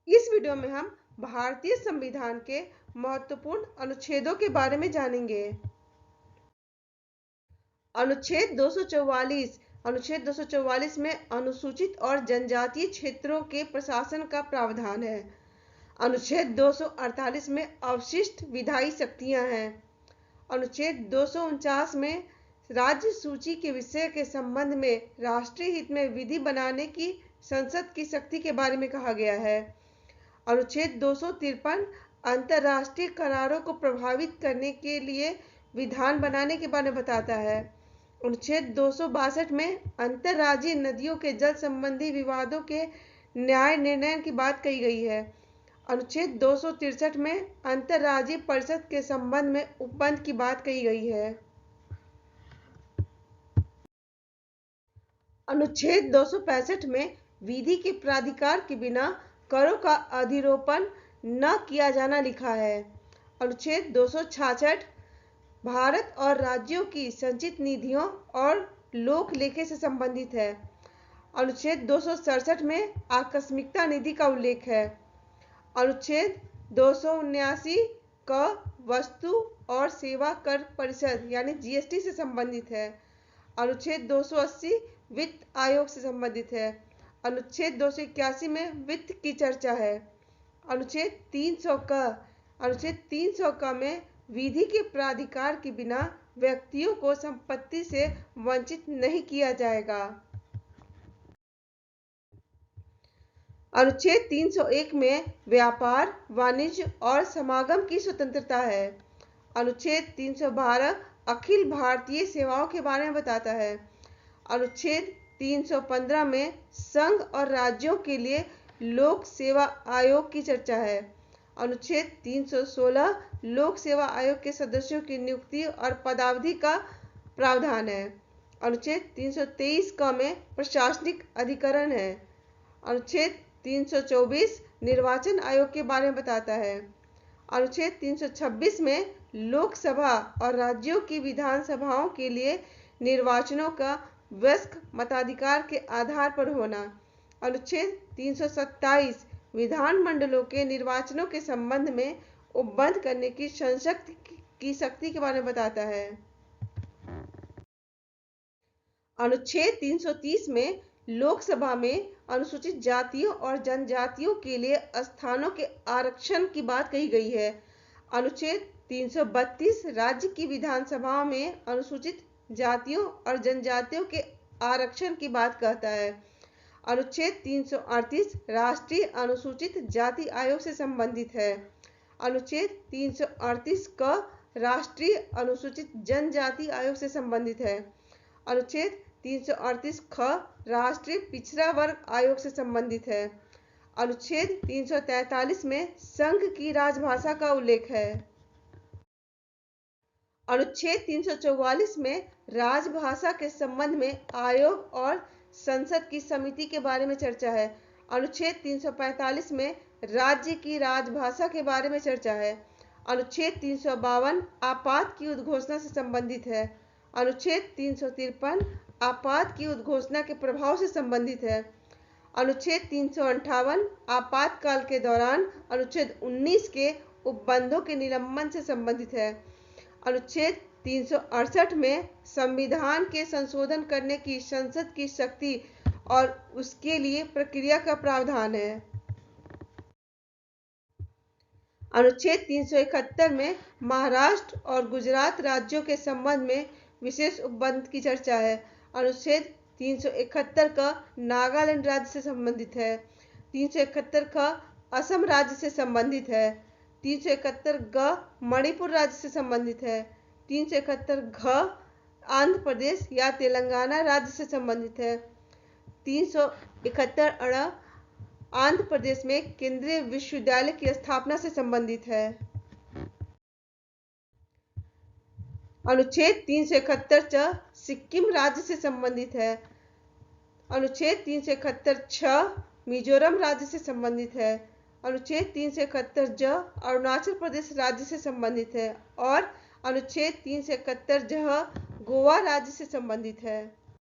इस वीडियो में हम भारतीय संविधान के महत्वपूर्ण अनुच्छेदों के बारे में जानेंगे। अनुच्छेद 244। अनुच्छेद 244 में अनुसूचित और जनजातीय क्षेत्रों के प्रशासन का प्रावधान है। अनुच्छेद 248 में अवशिष्ट विधायी शक्तियां हैं। अनुच्छेद 249 में राज्य सूची के विषय के संबंध में राष्ट्रीय हित में विधि बनाने की संसद की शक्ति के बारे में कहा गया है। अनुच्छेद 253 अंतर्राष्ट्रीय करारों को प्रभावित करने के लिए विधान बनाने के बारे में बताता है। अनुच्छेद 262 में अंतर्राज्यीय नदियों के जल संबंधी विवादों के न्याय निर्णय की बात कही गई है। अनुच्छेद 263 में अंतर्राज्यीय परिषद के संबंध में उपबंध की बात कही गई है। अनुच्छेद 265 में विधि के प्राधिकार के बिना करों का अधिरोपण न किया जाना लिखा है। अनुच्छेद 266 भारत और राज्यों की संचित निधियों और लोक लेखे से संबंधित है। अनुच्छेद 267 में आकस्मिकता निधि का उल्लेख है। अनुच्छेद 279 का वस्तु और सेवा कर परिषद यानी जीएसटी से संबंधित है। अनुच्छेद 280 वित्त आयोग से संबंधित है। अनुच्छेद 281 में वित्त की चर्चा है। अनुच्छेद 300 का में विधि के प्राधिकार के बिना व्यक्तियों को संपत्ति से वंचित नहीं किया जाएगा। अनुच्छेद 301 में व्यापार, वाणिज्य और समागम की स्वतंत्रता है। अनुच्छेद 312 अखिल भारतीय सेवाओं के बारे में बताता है। अनुच्छेद 315 में संघ और राज्यों के लिए लोक सेवा आयोग की चर्चा है। अनुच्छेद 316 लोक सेवा आयोग के सदस्यों की नियुक्ति और पदावधि का प्रावधान है। अनुच्छेद 323 का में प्रशासनिक अधिकरण है। अनुच्छेद 324 निर्वाचन आयोग के बारे में बताता है। अनुच्छेद 326 में लोकसभा और राज्यों की विधानसभाओं के लिए निर्वाचनों का वयस्क मताधिकार के आधार पर होना। अनुच्छेद 327 विधानमंडलों के निर्वाचनों के संबंध में उपबंध करने की संसद की शक्ति के बारे में बताता है। अनुच्छेद 330 में लोकसभा में अनुसूचित जातियों और जनजातियों के लिए स्थानों के आरक्षण की बात कही गई है। अनुच्छेद 332 राज्य की विधानसभाओं में अनुसूचित जातियों और जनजातियों के आरक्षण की बात कहता है। अनुच्छेद 338 राष्ट्रीय अनुसूचित जाति आयोग से संबंधित है। अनुच्छेद 338 क राष्ट्रीय अनुसूचित जनजाति आयोग से संबंधित है। अनुच्छेद 338 ख राष्ट्रीय पिछड़ा वर्ग आयोग से संबंधित है। अनुच्छेद 343 में संघ की राजभाषा का उल्लेख है। अनुच्छेद 344 में राजभाषा के संबंध में आयोग और संसद की समिति के बारे में चर्चा है। अनुच्छेद 345 में राज्य की राजभाषा के बारे में चर्चा है। अनुच्छेद 352 आपात की उद्घोषणा से संबंधित है। अनुच्छेद 353 आपात की उद्घोषणा के प्रभाव से संबंधित है। अनुच्छेद 358 आपातकाल के दौरान अनुच्छेद 19 के उपबंधों के निलंबन से संबंधित है। अनुच्छेद 368 में संविधान के संशोधन करने की संसद की शक्ति और उसके लिए प्रक्रिया का प्रावधान है। अनुच्छेद 371 में महाराष्ट्र और गुजरात राज्यों के संबंध में विशेष उपबंध की चर्चा है। अनुच्छेद 371 का नागालैंड राज्य से संबंधित है। 371 का असम राज्य से संबंधित है। 371 ग मणिपुर राज्य से संबंधित है। 371 घ आंध्र प्रदेश या तेलंगाना राज्य से संबंधित है। 371 अड़ आंध्र प्रदेश में केंद्रीय विश्वविद्यालय की स्थापना से संबंधित है। अनुच्छेद 371 च सिक्किम राज्य से संबंधित है। अनुच्छेद 371 छ मिजोरम राज्य से संबंधित है। अनुच्छेद 371 ज अरुणाचल प्रदेश राज्य से संबंधित है और अनुच्छेद 371 ज गोवा राज्य से संबंधित है।